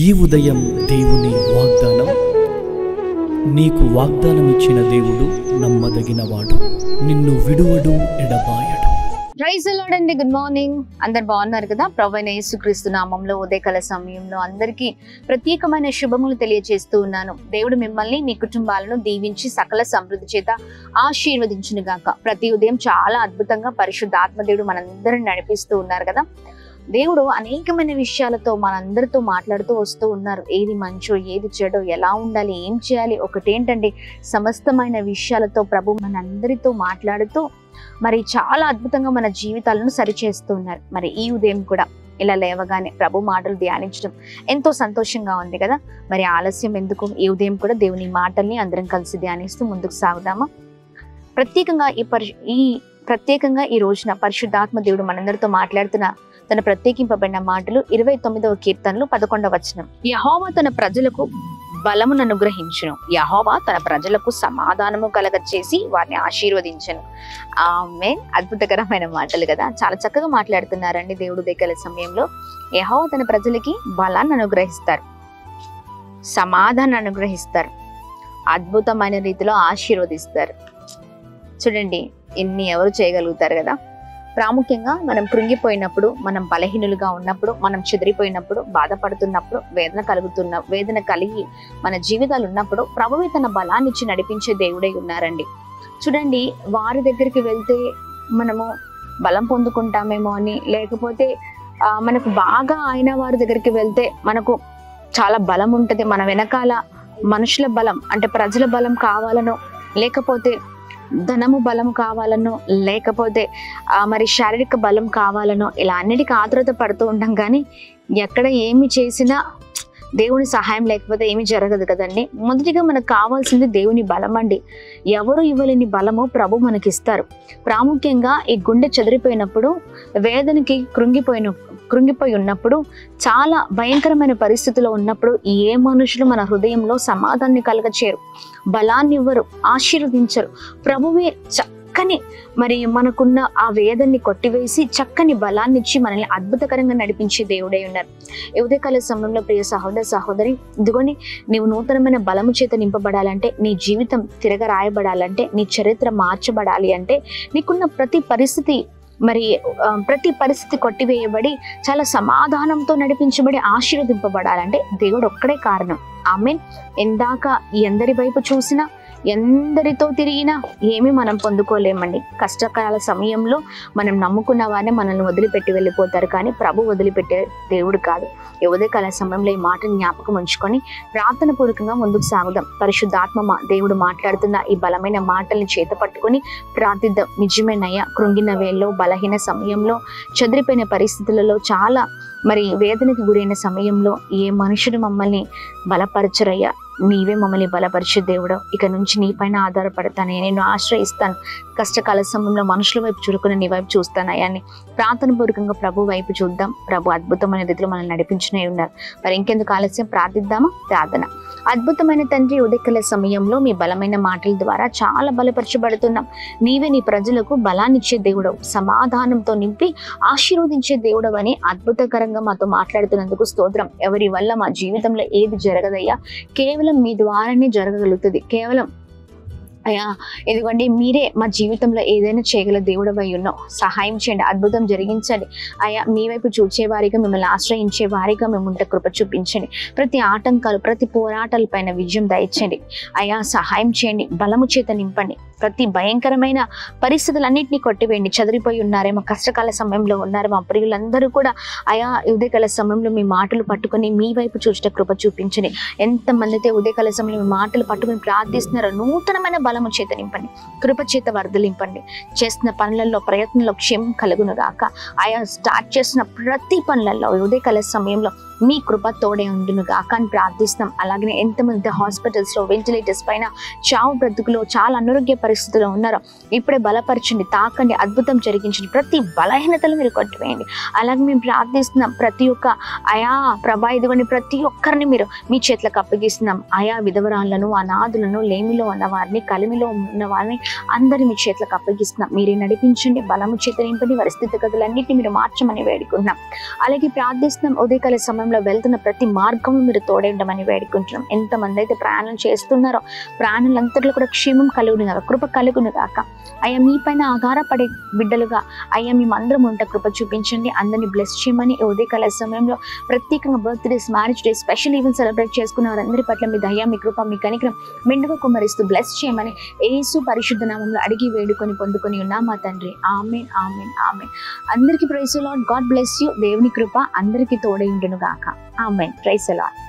ఈ ఉదయం దేవుని వాగ్దానం. నీకు వాగ్దానం ఇచ్చిన దేవుడు నమ్మదగినవాడు, నిన్ను విడువడు, ఎడబాయడు. ప్రైజ్ ది లార్డ్ అండి. Good morning. అందరు బాగున్నారు కదా? ప్రభువైన యేసుక్రీస్తు నామంలో ఉదయకాల సమయంలో అందరికీ ప్రత్యేకమైన శుభములు తెలియజేస్తూ ఉన్నాను. దేవుడు మిమ్మల్ని మీ కుటుంబాలను దీవించి సకల సమృద్ధి చేత ఆశీర్వదించును గాక. ప్రతి ఉదయం చాలా అద్భుతంగా పరిశుద్ధాత్మ దేవుడు మనందరిని నడిపిస్తూ ఉన్నారు కదా. దేవుడు అనేకమైన విషయాలతో మనందరితో మాట్లాడుతూ వస్తూ ఉన్నారు. ఏది మంచో, ఏది చెడో, ఎలా ఉండాలి, ఏం చేయాలి, ఒకటేంటండి, సమస్తమైన విషయాలతో ప్రభు మనందరితో మాట్లాడుతూ మరి చాలా అద్భుతంగా మన జీవితాలను సరిచేస్తూ ఉన్నారు. మరి ఈ ఉదయం కూడా ఇలా లేవగానే ప్రభు మాటలు ధ్యానించడం ఎంతో సంతోషంగా ఉంది కదా. మరి ఆలస్యం ఎందుకు, ఈ ఉదయం కూడా దేవుని మాటల్ని అందరం కలిసి ధ్యానిస్తూ ముందుకు సాగుదామా. ప్రత్యేకంగా ఈ రోజున పరిశుద్ధాత్మ దేవుడు మనందరితో మాట్లాడుతున్న తన ప్రత్యేకింపబడిన మాటలు 29వ కీర్తనలు 11వ వచనం. యెహోవా తన ప్రజలకు బలమును అనుగ్రహించును, యెహోవా తన ప్రజలకు సమాధానము కలగచేసి వారిని ఆశీర్వదించను. ఆమేన్. అద్భుతకరమైన మాటలు కదా. చాలా చక్కగా మాట్లాడుతున్నారండి దేవుడు దగ్గర సమయంలో. యెహోవా తన ప్రజలకి బలాన్ని అనుగ్రహిస్తారు, సమాధానం అనుగ్రహిస్తారు, అద్భుతమైన రీతిలో ఆశీర్వదిస్తారు. చూడండి, ఇన్ని ఎవరు చేయగలుగుతారు కదా. ప్రాముఖ్యంగా మనం కృంగిపోయినప్పుడు, మనం బలహీనులుగా ఉన్నప్పుడు, మనం చెదిరిపోయినప్పుడు, బాధపడుతున్నప్పుడు, వేదన కలిగి మన జీవితాలు ఉన్నప్పుడు ప్రభువే తన బలాన్ని ఇచ్చి నడిపించే దేవుడై ఉన్నారండి. చూడండి, వారి దగ్గరికి వెళ్తే మనము బలం పొందుకుంటామేమో అని, లేకపోతే మనకు బాగా అయిన వారి దగ్గరికి వెళ్తే మనకు చాలా బలం ఉంటుంది. మన వెనకాల మనుషుల బలం అంటే ప్రజల బలం కావాలనో, లేకపోతే ధనము బలం కావాలనో, లేకపోతే మరి శారీరక బలం కావాలనో, ఇలా అన్నిటికీ ఆతురత పడుతూ ఉంటాం. కానీ ఎక్కడ ఏమి చేసినా దేవుని సహాయం లేకపోతే ఏమి జరగదు కదండి. మొదటిగా మనకు కావాల్సింది దేవుని బలం అండి. ఎవరు ఇవ్వలేని బలము ప్రభు మనకిస్తారు. ప్రాముఖ్యంగా ఈ గుండె చెదిరిపోయినప్పుడు, వేదనకి కృంగిపోయి ఉన్నప్పుడు, చాలా భయంకరమైన పరిస్థితిలో ఉన్నప్పుడు ఏ మనుషులు మన హృదయంలో సమాధానాన్ని కలగచేయరు, బలాన్ని ఇవ్వరు, ఆశీర్వదించరు. ప్రభువే చక్కని మరి మనకున్న ఆ వేదన్ని కొట్టివేసి చక్కని బలాన్ని ఇచ్చి మనల్ని అద్భుతకరంగా నడిపించే దేవుడై ఉన్నారు. ఈ ఉదయకాల సమయంలో ప్రియ సహోదర సహోదరి, ఇదిగోని నీవు నూతనమైన బలము చేత నింపబడాలంటే, నీ జీవితం తిరగరాయబడాలంటే, నీ చరిత్ర మార్చబడాలి అంటే, నీకున్న ప్రతి పరిస్థితి కొట్టివేయబడి చాలా సమాధానంతో నడిపించబడి ఆశీర్వదింపబడాలంటే దేవుడు ఒక్కడే కారణం. ఆమేన్. ఎందాక ఎందరి వైపు చూసినా, ఎందరితో తిరిగినా ఏమీ మనం పొందుకోలేమండి. కష్టకాల సమయంలో మనం నమ్ముకున్న వారిని మనల్ని వదిలిపెట్టి వెళ్ళిపోతారు, కానీ ప్రభు వదిలిపెట్టే దేవుడు కాదు. ఈ ఉదయకాల సమయంలో ఈ మాటను జ్ఞాపకం ఉంచుకొని ప్రార్థన పూర్వకంగా ముందుకు సాగుదాం. పరిశుద్ధాత్మ దేవుడు మాట్లాడుతున్న ఈ బలమైన మాటల్ని చేత పట్టుకొని ప్రార్థిద్దాం. నిజమేనయ్యా, కృంగిన వేళలో, బలహీన సమయంలో, చెదిరిపోయిన పరిస్థితులలో, చాలా మరి వేదనకి గురైన సమయంలో ఏ మనుషుడు మమ్మల్ని బలపరచరయ్యా, నీవే మమ్మల్ని బలపరిచే దేవుడు. ఇక నుంచి నీ పైన ఆధారపడతాను, నేను ఆశ్రయిస్తాను. కష్టకాల సమయంలో మనుషుల వైపు చూడకుండా నీ వైపు చూస్తానయ్యా అని ప్రార్థన పూర్వకంగా ప్రభు వైపు చూద్దాం. ప్రభు అద్భుతమైన రీతిలో మనల్ని నడిపించునే ఉన్నారు. మరి ఇంకెందుకు ఆలస్యం, ప్రార్థిద్దామా. ప్రార్థన. అద్భుతమైన తండ్రి, ఉదయకాల సమయంలో మీ బలమైన మాటల ద్వారా చాలా బలపరచబడుతున్నాం. నీవే నీ ప్రజలకు బలాన్ని ఇచ్చే దేవుడు, సమాధానంతో నింపి ఆశీర్వదించే దేవుడు అని అద్భుతకరంగా మాతో మాట్లాడుతున్నందుకు స్తోత్రం. ఎవరి వల్ల మా జీవితంలో ఏది జరగదయ్యా, కేవలం మీ ద్వారానే జరగగలుగుతుంది. కేవలం అయ్యా ఇదిగోండి, మీరే మా జీవితంలో ఏదైనా చేయగల దేవుడవై ఉన్నావు. సహాయం చేయండి, అద్భుతం జరిగించండి అయ్యా. మీ వైపు చూచే వారిగా, మిమ్మల్ని ఆశ్రయించే వారిగా మేము ఉంటే కృప చూపించండి. ప్రతి ఆటంకాలు, ప్రతి పోరాటాల పైన విజయం దయచండి అయ్యా. సహాయం చేయండి, బలము చేత నింపండి. ప్రతి భయంకరమైన పరిస్థితులన్నింటినీ కొట్టివేయండి. చదిరిపోయి ఉన్నారేమో, కష్టకాల సమయంలో ఉన్నారు మా ప్రియులందరూ కూడా అయా ఉదయకాల సమయంలో మీ మాటలు పట్టుకొని మీ వైపు చూసిన కృప చూపించండి. ఎంతమంది అయితే ఉదయకాల సమయంలో మీ మాటలు పట్టుకొని ప్రార్థిస్తున్నారో, నూతనమైన బలము చేత నింపండి, కృప చేత వర్ధలింపండి. చేస్తున్న పనులలో, ప్రయత్నంలో క్షేమం కలుగును గాక. ఆయా స్టార్ట్ చేసిన ప్రతి పనులలో ఉదయకాల సమయంలో మీ కృప తోడే ఉండును గాక అని ప్రార్థిస్తున్నాం. అలాగే ఎంతమంది హాస్పిటల్స్ లో, వెంటిలేటర్స్ పైన, చావు బ్రతుకులో, చాలా అనారోగ్య పరిస్థితుల్లో ఉన్నారో ఇప్పుడే బలపరచండి, తాకండి, అద్భుతం జరిగించండి. ప్రతి బలహీనతలు మీరు కొట్టివేయండి. అలాగే మేము ప్రార్థిస్తున్నాం, ప్రతి ఒక్క ఆయా ప్రభా ఇదిగోండి, ప్రతి ఒక్కరిని మీరు మీ చేతులకు అప్పగిస్తున్నాం. ఆయా విధవరాలను, అనాథులను, లేమిలో ఉన్న వారిని, కలిమిలో ఉన్న వారిని అందరినీ మీ చేతులకు అప్పగిస్తున్నాం. మీరే నడిపించండి, బలము చేత నింపండి, వారి స్థితిగతులన్నింటినీ మీరు మార్చమని వేడుకుంటున్నాం. అలాగే ప్రార్థిస్తున్నాం, ఉదయకాల సమయం సమయంలో వెళ్తున్న ప్రతి మార్గంలో మీరు తోడేయడమని వేడుకుంటున్నాం. ఎంతమంది అయితే ప్రయాణం చేస్తున్నారో ప్రయాణాలంతట్లో కూడా క్షేమం కలుగును గాక, కృప కలుగును గాక. అయ్యా మీ పైన ఆధారపడే బిడ్డలుగా అయ్యా మేమందరం ఉంట కృప చూపించండి. అందరినీ బ్లెస్ చేయమని ఉదయకాల సమయంలో ప్రత్యేకంగా birthdays, marriage day, special event celebrate చేసుకున్న వారందరి పట్ల మీ దయ, మీ కృప, మీ కనికరం మెండుగా కుమ్మరిస్తూ బ్లెస్ చేయమని యేసు పరిశుద్ధ నామములో అడిగి వేడుకొని పొందుకొని ఉన్నాం మా తండ్రి. ఆమేన్, ఆమేన్, ఆమేన్. అందరికీ praise the lord. God bless you. దేవుని కృప అందరికీ తోడై ఉండును గాక. ఆమేన్. Praise the lord.